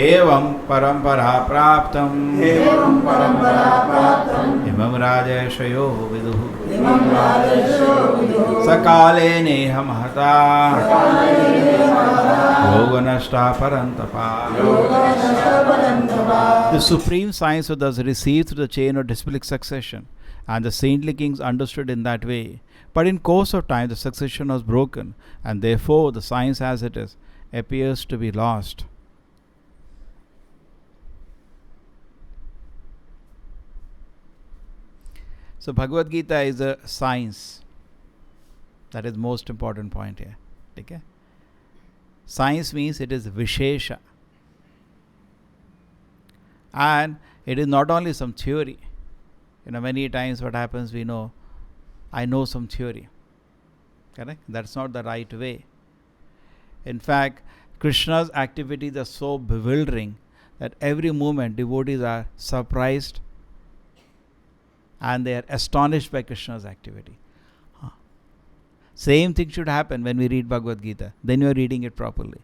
एवं परंपरा प्राप्तम् इमं राजर्षयो विदुः सकाले नेह महता योगनष्टा परन्तपा. The supreme science was thus received through the chain of disciplic succession, and the saintly kings understood in that way. But in course of time the succession was broken, and therefore the science as it is appears to be lost. So Bhagavad Gita is a science. That is most important point here. Okay? Science means it is Vishesha. And it is not only some theory. Many times what happens, we know, I know some theory. Correct? That's not the right way. In fact, Krishna's activities are so bewildering that every moment devotees are surprised and they are astonished by Krishna's activity. Same thing should happen when we read Bhagavad Gita. Then you are reading it properly.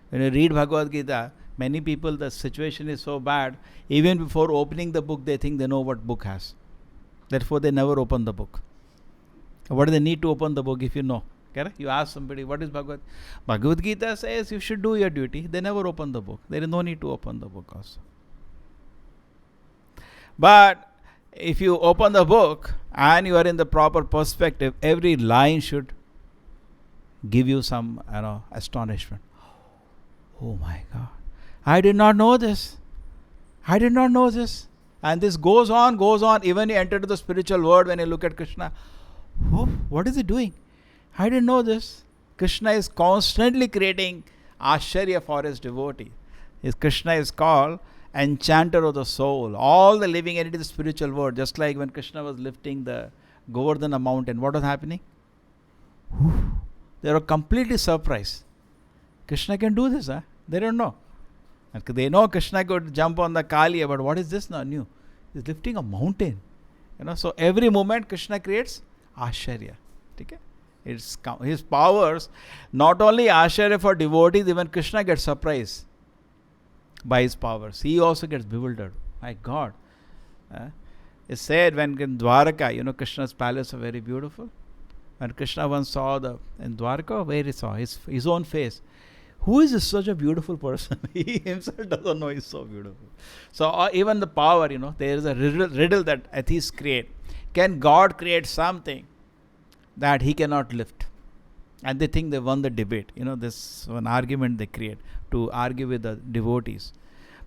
When you read Bhagavad Gita, many people, the situation is so bad, even before opening the book, they think they know what book has. Therefore, they never open the book. What do they need to open the book if you know? Correct? You ask somebody, what is Bhagavad Gita? Bhagavad Gita says you should do your duty. They never open the book. There is no need to open the book also. But if you open the book and you are in the proper perspective, every line should give you some astonishment. Oh my God. I did not know this. I did not know this. And this goes on. Even you enter to the spiritual world, when you look at Krishna, oh, what is he doing? I didn't know this. Krishna is constantly creating Ashcharya for his devotee. Krishna is called enchanter of the soul. All the living entity of the spiritual world, just like when Krishna was lifting the Govardhana mountain, what was happening? They were completely surprised. Krishna can do this, huh? They don't know. They know Krishna could jump on the Kaliya, but what is this now new? He's lifting a mountain. So every moment Krishna creates Ashcharya. Okay? It's his powers, not only Ashcharya for devotees, even Krishna gets surprised. by his powers. He also gets bewildered. My God. It's said when in Dwaraka, Krishna's palace are very beautiful. When Krishna once saw in Dwaraka, where he saw his own face. Who is such a beautiful person? He himself doesn't know he's so beautiful. So even the power, there is a riddle that atheists create. Can God create something that he cannot lift? And they think they won the debate. This one argument they create to argue with the devotees.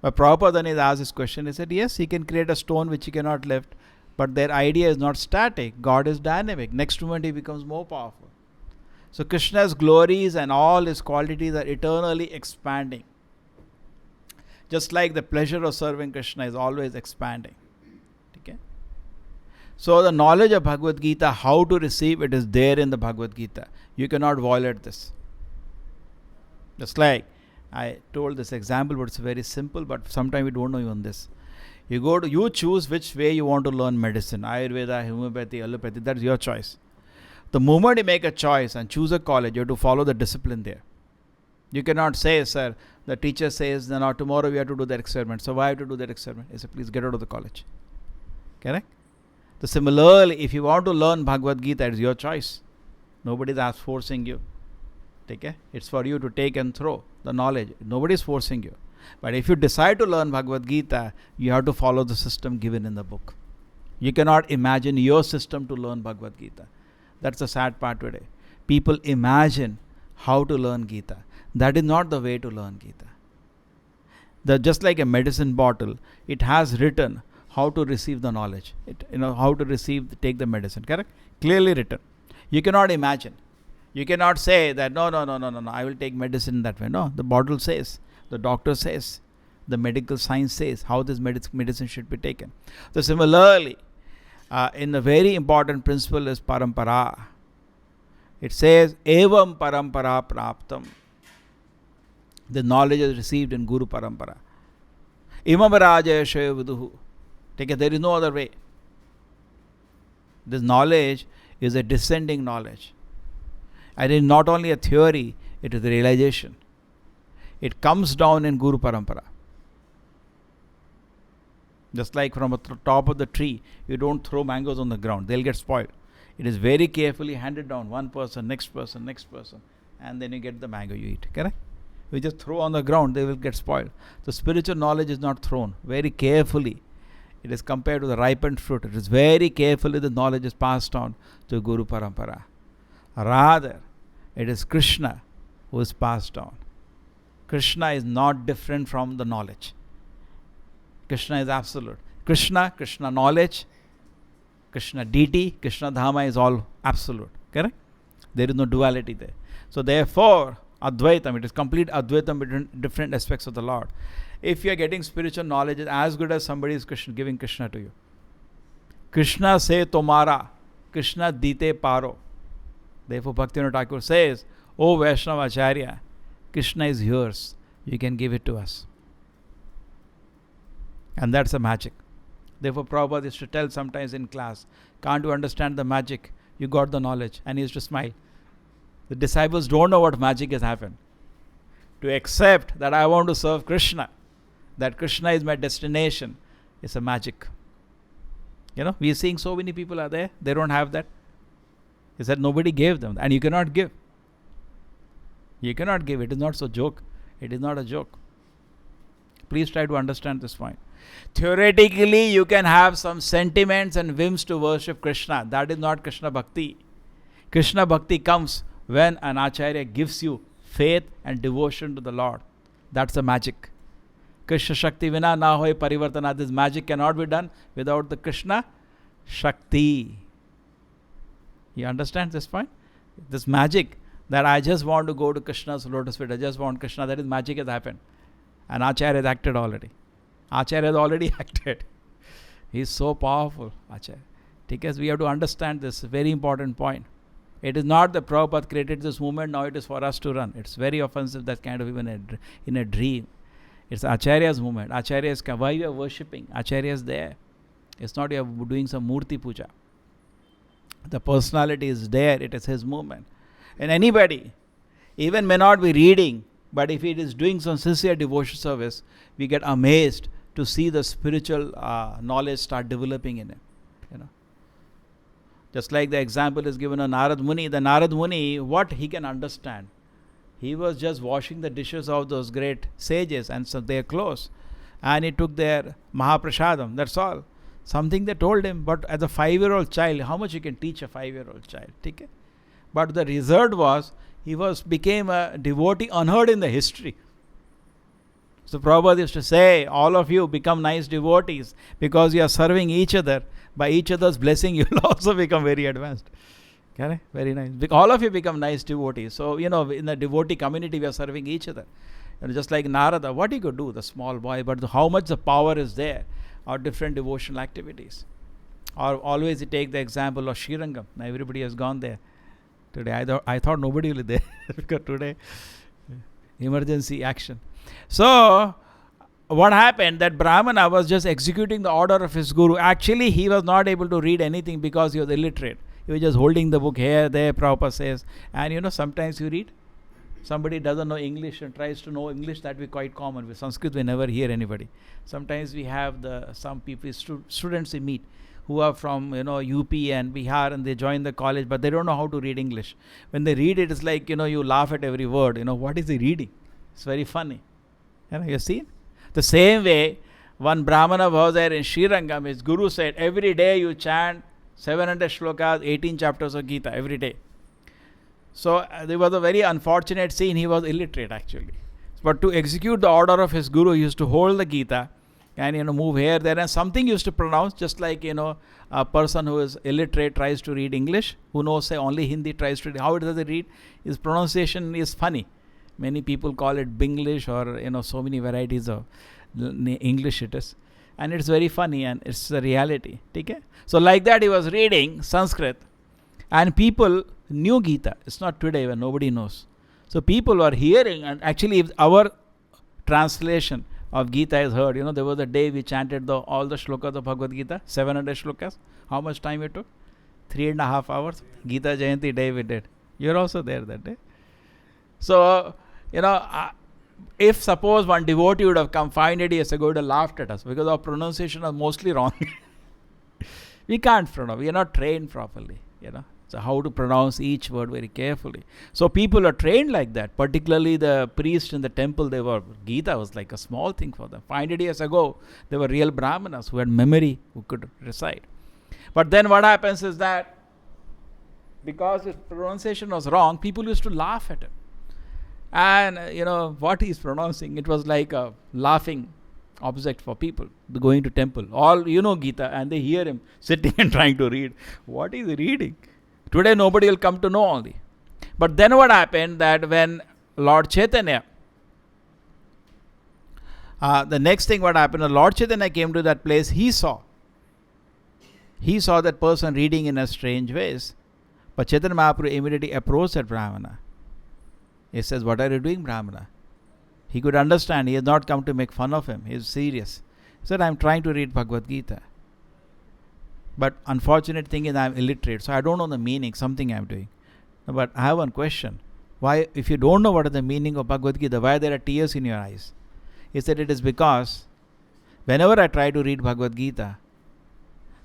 But Prabhupada, when he asked this question, he said, yes, he can create a stone which he cannot lift. But their idea is not static. God is dynamic. Next moment he becomes more powerful. So Krishna's glories and all his qualities are eternally expanding. Just like the pleasure of serving Krishna is always expanding. Okay? So the knowledge of Bhagavad Gita, how to receive it, is there in the Bhagavad Gita. You cannot violate this. Just like I told this example, but it's very simple, but sometimes we don't know even this. You choose which way you want to learn medicine. Ayurveda, homeopathy, allopathy, that's your choice. The moment you make a choice and choose a college, you have to follow the discipline there. You cannot say, sir, the teacher says, now tomorrow we have to do that experiment. So why have to do that experiment? He said, please get out of the college. Correct? So similarly, if you want to learn Bhagavad Gita, it's your choice. Nobody is forcing you. Okay? It's for you to take and throw the knowledge. Nobody is forcing you. But if you decide to learn Bhagavad Gita, you have to follow the system given in the book. You cannot imagine your system to learn Bhagavad Gita. That's the sad part today. People imagine how to learn Gita. That is not the way to learn Gita. Just like a medicine bottle, it has written how to receive the knowledge. How to take the medicine. Correct? Clearly written. You cannot imagine. You cannot say that, no, I will take medicine that way. No, the bottle says, the doctor says, the medical science says how this medicine should be taken. So similarly, in the very important principle is parampara. It says, evam parampara praptam. The knowledge is received in Guru Parampara. Imam rajaya viduhu. There is no other way. This knowledge is a descending knowledge. And it is not only a theory, it is a realization. It comes down in Guru Parampara. Just like from the top of the tree, you don't throw mangoes on the ground. They'll get spoiled. It is very carefully handed down. One person, next person, and then you get the mango you eat. Correct? You just throw on the ground, they will get spoiled. So spiritual knowledge is not thrown. Very carefully. It is compared to the ripened fruit. It is very carefully the knowledge is passed on to Guru Parampara. Rather, it is Krishna who is passed on. Krishna is not different from the knowledge. Krishna is absolute. Krishna knowledge, Krishna deity, Krishna Dhama is all absolute. Correct? There is no duality there. So therefore, Advaitam, it is complete Advaitam between different aspects of the Lord. If you are getting spiritual knowledge, it's as good as somebody is giving Krishna to you. Krishna se tomara, Krishna dite paro. Therefore, Bhaktivinoda Thakur says, O Vaishnava Acharya, Krishna is yours. You can give it to us. And that's the magic. Therefore, Prabhupada used to tell sometimes in class, can't you understand the magic? You got the knowledge. And he used to smile. The disciples don't know what magic has happened. To accept that I want to serve Krishna, that Krishna is my destination, is a magic. We are seeing so many people are there, they don't have that. He said nobody gave them, and you cannot give. You cannot give. It is not so joke. It is not a joke. Please try to understand this point. Theoretically, you can have some sentiments and whims to worship Krishna. That is not Krishna Bhakti. Krishna Bhakti comes when an Acharya gives you faith and devotion to the Lord. That's the magic. Krishna Shakti vina na hoy parivartana. This magic cannot be done without the Krishna Shakti. You understand this point? This magic that I just want to go to Krishna's lotus feet, I just want Krishna, that is magic has happened. And Acharya has acted already. Acharya has already acted. He is so powerful, Acharya. Because we have to understand this very important point. It is not that Prabhupada created this movement, now it is for us to run. It's very offensive, that kind of even in a dream. It's Acharya's movement. Acharya is why you are worshipping. Acharya is there. It's not you are doing some Murti Puja. The personality is there. It is his movement. And anybody, even may not be reading But if it is doing some sincere devotion service, we get amazed to see the spiritual knowledge start developing in it. You know, just like the example is given of Narad Muni. The Narad Muni, what he can understand? He was just washing the dishes of those great sages and so their clothes, and he took their Mahaprasadam. That's all. Something they told him. But as a 5-year-old child, how much you can teach a 5-year-old child? Okay? But the result was he became a devotee unheard in the history. So Prabhupada used to say, all of you become nice devotees because you are serving each other. By each other's blessing, you will also become very advanced. Okay? Very nice. All of you become nice devotees. So, in the devotee community, we are serving each other. Just like Narada, what he could do, the small boy, but how much the power is there, or different devotional activities. Or always you take the example of Srirangam. Now everybody has gone there. Today, I thought nobody will be there because today, emergency action. So, what happened? That Brahmana was just executing the order of his guru. Actually, he was not able to read anything because he was illiterate. He was just holding the book here, there, Prabhupada says. And sometimes you read, somebody doesn't know English and tries to know English, that will be quite common. With Sanskrit, we never hear anybody. Sometimes we have some people, students we meet, who are from UP and Bihar, and they join the college, but they don't know how to read English. When they read it, it's like you laugh at every word. What is he reading? It's very funny. You see? The same way, one Brahmana was there in Srirangam. His guru said, every day you chant 700 shlokas, 18 chapters of Gita, every day. So there was a very unfortunate scene. He was illiterate actually. But to execute the order of his guru, he used to hold the Gita and move here, there, and something used to pronounce, just like a person who is illiterate tries to read English, who knows say only Hindi, tries to read. How does he read? His pronunciation is funny. Many people call it Binglish, or so many varieties of English it is, and it's very funny, and it's the reality. Okay? So like that, he was reading Sanskrit, and people knew Gita. It's not today when nobody knows. So people were hearing, and actually if our translation of Gita is heard, there was a day we chanted all the shlokas of Bhagavad Gita, 700 shlokas. How much time it took? 3.5 hours. Gita Jayanti day we did. You're also there that day. So, if suppose one devotee would have come 500 years ago, would have laughed at us because our pronunciation is mostly wrong. We can't pronounce. We are not trained properly. So how to pronounce each word very carefully. So people are trained like that. Particularly the priests in the temple, Gita was like a small thing for them. 500 years ago, they were real Brahmanas who had memory, who could recite. But then what happens is that because his pronunciation was wrong, people used to laugh at him. And what he's pronouncing, it was like a laughing object for people going to temple. All Gita, and they hear him sitting and trying to read. What is he reading? Today nobody will come to know only. But then what happened, that when Lord Chaitanya, the next thing what happened, Lord Chaitanya came to that place, he saw that person reading in a strange ways. But Chaitanya Mahaprabhu immediately approached that Brahmana. He says, what are you doing, Brahmana? He could understand. He has not come to make fun of him. He is serious. He said, I am trying to read Bhagavad Gita. But unfortunate thing is I am illiterate. So I don't know the meaning, something I am doing. But I have one question. Why, if you don't know what is the meaning of Bhagavad Gita, why there are tears in your eyes? He said, it is because whenever I try to read Bhagavad Gita,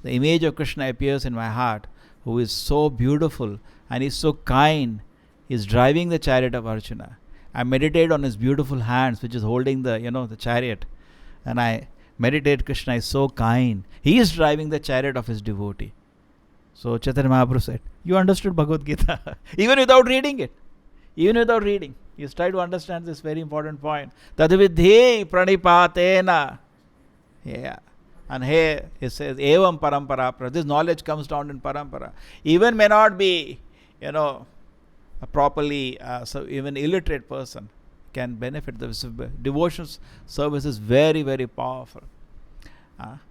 the image of Krishna appears in my heart, who is so beautiful and is so kind. He is driving the chariot of Arjuna. I meditate on his beautiful hands, which is holding the chariot. And I meditate, Krishna is so kind. He is driving the chariot of his devotee. So Chaitanya Mahaprabhu said, you understood Bhagavad Gita. Even without reading it. Even without reading. You try to understand this very important point. Tadvidhi pranipatena. Yeah. And here it says, evam parampara. This knowledge comes down in parampara. Even may not be, properly, so even illiterate person can benefit. The devotional service is very, very powerful.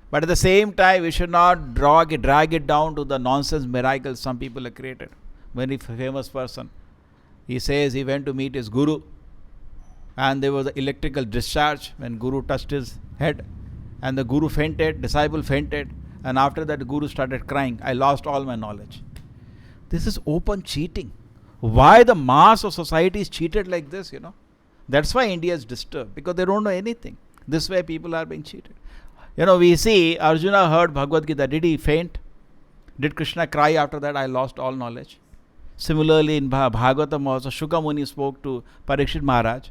But at the same time, we should not drag it down to the nonsense miracles some people have created. Very famous person. He says he went to meet his guru, and there was an electrical discharge when guru touched his head, and the guru fainted, disciple fainted, and after that the guru started crying, I lost all my knowledge. This is open cheating. Why the mass of society is cheated like this, That's why India is disturbed, because they don't know anything. This way people are being cheated. We see Arjuna heard Bhagavad Gita. Did he faint? Did Krishna cry after that? I lost all knowledge. Similarly, in Bhagavatam also, Shuka Muni spoke to Parikshit Maharaj.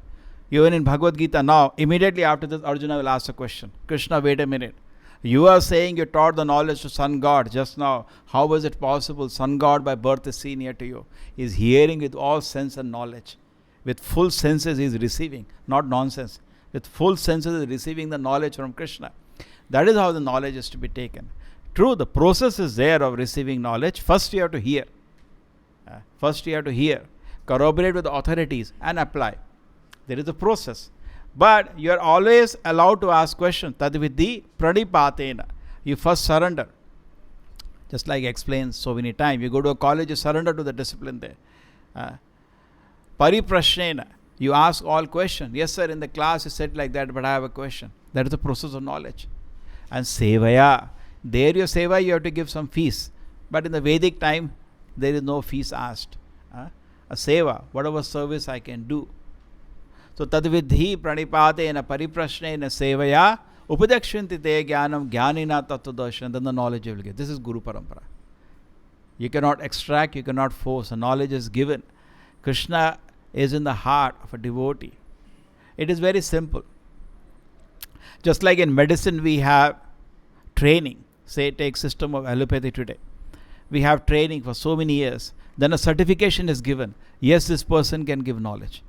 Even in Bhagavad Gita now, immediately after this, Arjuna will ask a question. Krishna, wait a minute. You are saying you taught the knowledge to Sun God just now. How was it possible? Sun God by birth is senior to you. He is hearing with all sense and knowledge. With full senses he is receiving, not nonsense. With full senses he is receiving the knowledge from Krishna. That is how the knowledge is to be taken. True, the process is there of receiving knowledge. First you have to hear. Corroborate with the authorities and apply. There is a process. But you are always allowed to ask questions. Tadvidhi pranipatena. You first surrender. Just like I explained so many times. You go to a college, you surrender to the discipline there. Pariprashnena. You ask all questions. Yes, sir, in the class you said like that, but I have a question. That is the process of knowledge. And sevaya. There your seva, you have to give some fees. But in the Vedic time, there is no fees asked. A seva, whatever service I can do. So tadvidhi pranipatena pariprashnena sevaya upadakshyanti te jnanam jnanina tattvadarshana. Then the knowledge you will get. This is Guru Parampara. You cannot extract, you cannot force. The knowledge is given. Krishna is in the heart of a devotee. It is very simple. Just like in medicine we have training. Say take system of allopathy today. We have training for so many years. Then a certification is given. Yes, this person can give knowledge.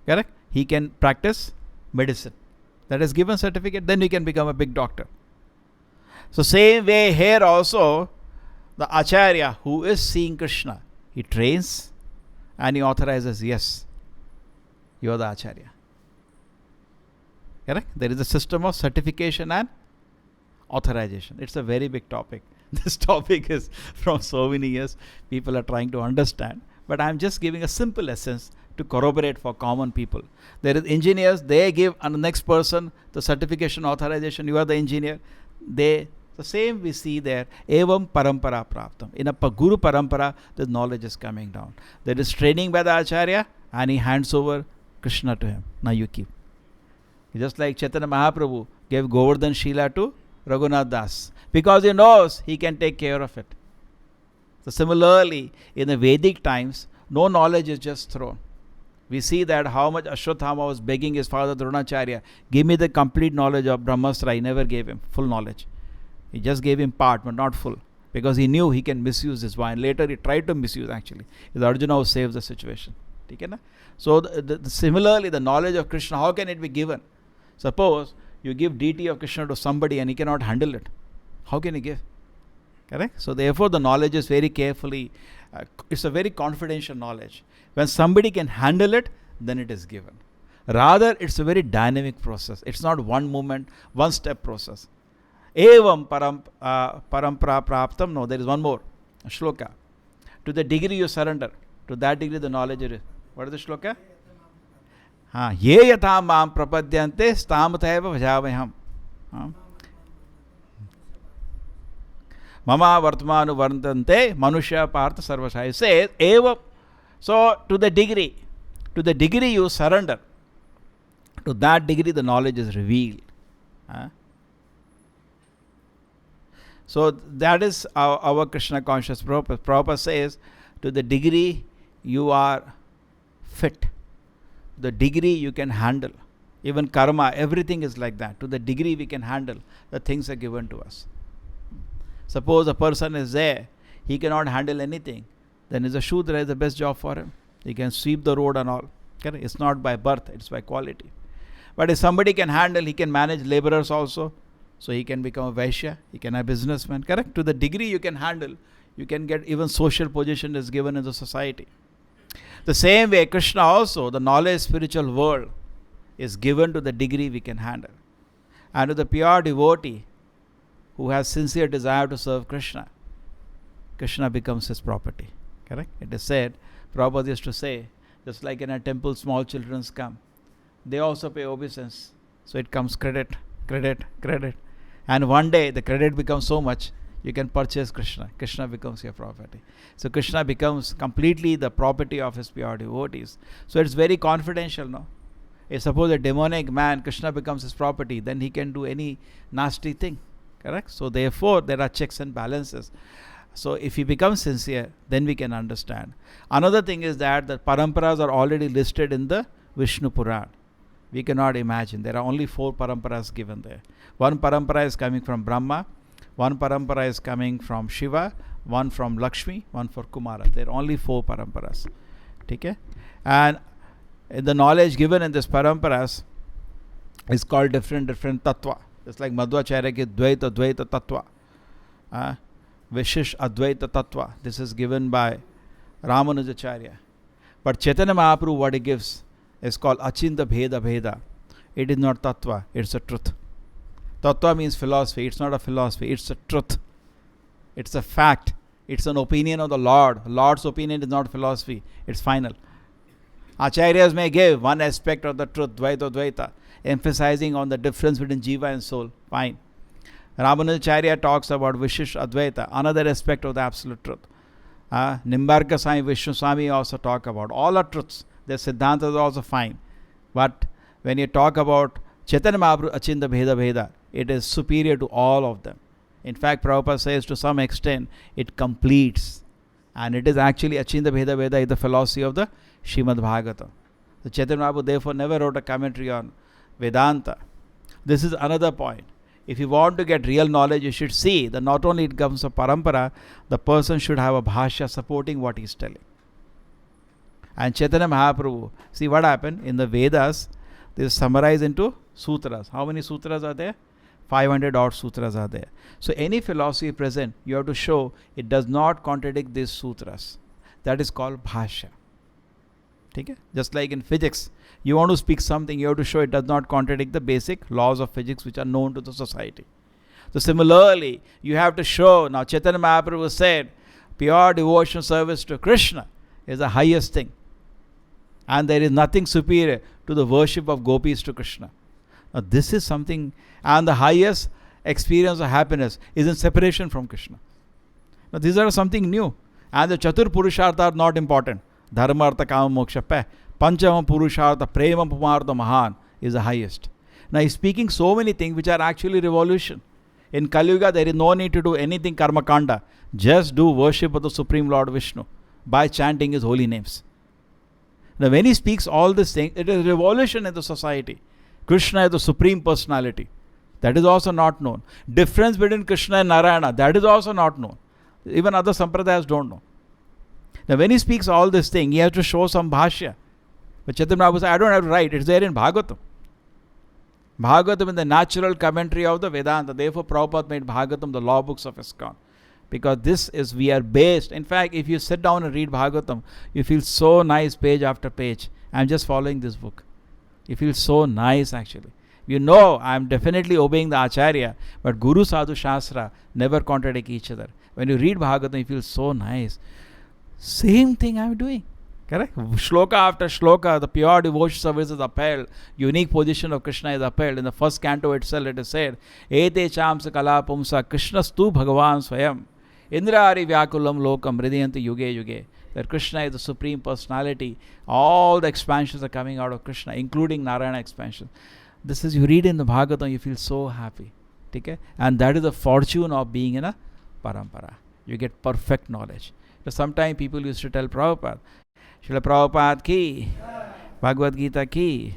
Correct? He can practice medicine. That is given certificate. Then he can become a big doctor. So same way here also, the Acharya who is seeing Krishna, he trains and he authorizes, yes, you are the Acharya. Correct? There is a system of certification and authorization. It's a very big topic. This topic is from so many years. People are trying to understand. But I am just giving a simple essence to corroborate for common people. There is engineers, they give on the next person the certification, authorization. You are the engineer. The same we see there. Evam parampara praptam. In a Guru Parampara, the knowledge is coming down. There is training by the Acharya and he hands over Krishna to him. Now you keep. Just like Chaitanya Mahaprabhu gave Govardhan Shila to Raghunath Das. Because he knows he can take care of it. So similarly, in the Vedic times, no knowledge is just thrown. We see that how much Ashwatthama was begging his father Dronacharya, give me the complete knowledge of Brahmastra. He never gave him full knowledge. He just gave him part, but not full. Because he knew he can misuse this wine. Later he tried to misuse actually. It's Arjuna who saves the situation. So similarly, the knowledge of Krishna, how can it be given? Suppose you give deity of Krishna to somebody and he cannot handle it. How can he give? Correct? So therefore the knowledge is very carefully, it's a very confidential knowledge. When somebody can handle it, then it is given. Rather, it's a very dynamic process. It's not one moment, one step process. Evam parampara praptam. No, there is one more. A shloka. To the degree you surrender, to that degree the knowledge is. What is the shloka? Ye yatha mam prapadyante stamateva bhajavaham. Mama vartmanu vartante manushya partha sarvasha. It says, eva. So, to the degree you surrender, to that degree the knowledge is revealed. So, that is our Krishna conscious purpose. Prabhupada says, to the degree you are fit, the degree you can handle. Even karma, everything is like that. To the degree we can handle, the things are given to us. Suppose a person is there, he cannot handle anything. Then is a Shudra is the best job for him. He can sweep the road and all. Okay? It's not by birth, it's by quality. But if somebody can handle, he can manage laborers also. So he can become a Vaishya, he can be a businessman. Correct? To the degree you can handle, you can get even social position is given in the society. The same way, Krishna also, the knowledge spiritual world is given to the degree we can handle. And to the pure devotee who has sincere desire to serve Krishna, Krishna becomes his property. Correct? It is said, Prabhupada used to say, just like in a temple small children come, they also pay obeisance. So it comes credit. And one day the credit becomes so much, you can purchase Krishna. Krishna becomes your property. So Krishna becomes completely the property of his pure devotees. So it's very confidential, no? If suppose a demonic man, Krishna becomes his property, then he can do any nasty thing. Correct? So therefore, there are checks and balances. So if he becomes sincere, then we can understand. Another thing is that the paramparas are already listed in the Vishnu Puran. We cannot imagine. There are only 4 paramparas given there. One parampara is coming from Brahma, one parampara is coming from Shiva, one from Lakshmi, one for Kumara. There are only 4 paramparas. Okay? And the knowledge given in this paramparas is called different tattva. It's like Madhvacharya ki Dvaita tattva. Vishish Advaita tattva. This is given by Ramanujacharya. But Chaitanya Mahaprabhu, what he gives is called Achinta Bheda Bheda. It is not tattva, it's a truth. Tattva means philosophy. It's not a philosophy, it's a truth. It's a fact. It's an opinion of the Lord. Lord's opinion is not philosophy, it's final. Acharyas may give one aspect of the truth, Dvaita, emphasizing on the difference between Jiva and soul. Fine. Ramanujacharya talks about Vishish Advaita, another aspect of the absolute truth. Nimbarka Swami, Vishnu Swami also talk about. All are truths. Their Siddhantas are also fine. But when you talk about Chaitanya Mahaprabhu, Achinta Bheda Bheda, it is superior to all of them. In fact, Prabhupada says to some extent, it completes. And it is actually Achinta Bheda Bheda is the philosophy of the Srimad Bhagavatam. So Chaitanya Mahaprabhu therefore never wrote a commentary on Vedanta. This is another point. If you want to get real knowledge, you should see that not only it comes from parampara, the person should have a bhashya supporting what he is telling. And Chaitanya Mahaprabhu, see what happened in the Vedas, this is summarized into sutras. How many sutras are there? 500 odd sutras are there. So any philosophy present, you have to show it does not contradict these sutras. That is called bhashya. Okay? Just like in physics, you want to speak something, you have to show it does not contradict the basic laws of physics which are known to the society. So similarly, you have to show, now Chaitanya Mahaprabhu said, pure devotion service to Krishna is the highest thing. And there is nothing superior to the worship of gopis to Krishna. Now this is something, and the highest experience of happiness is in separation from Krishna. Now these are something new. And the Chatur Purushartha are not important. Dharma, Artha, Kama, Moksha, Panchama Purushartha, Prema, Pumartha, Mahan is the highest. Now he's speaking so many things which are actually revolution. In Kali Yuga, there is no need to do anything karma kanda. Just do worship of the Supreme Lord Vishnu by chanting his holy names. Now when he speaks all these things, it is revolution in the society. Krishna is the Supreme Personality. That is also not known. Difference between Krishna and Narayana, that is also not known. Even other sampradayas don't know. Now when he speaks all this thing, he has to show some bhashya. But Chaitanya Mahaprabhu said, I don't have to write, it's there in Bhagavatam. Bhagavatam is the natural commentary of the Vedanta. Therefore Prabhupada made Bhagavatam the law books of ISKCON. Because this is, we are based. In fact, if you sit down and read Bhagavatam, you feel so nice page after page. I'm just following this book. You feel so nice actually. You know, I'm definitely obeying the Acharya, but Guru Sadhu Shastra never contradict each other. When you read Bhagavatam, you feel so nice. Same thing I'm doing. Correct? Shloka after shloka, the pure devotion service is upheld. Unique position of Krishna is upheld. In the first canto itself, it is said, Ete chamsa kala pumsa Krishnastu Bhagavan Swayam. Indrari Vyakulam Lokam Hridayanti Yuge Yuge. That Krishna is the Supreme Personality. All the expansions are coming out of Krishna, including Narayana expansion. This is, you read in the Bhagavatam, you feel so happy. Okay? And that is the fortune of being in a parampara. You get perfect knowledge. So sometimes people used to tell Prabhupada, Srila Prabhupada ki, Bhagavad Gita ki,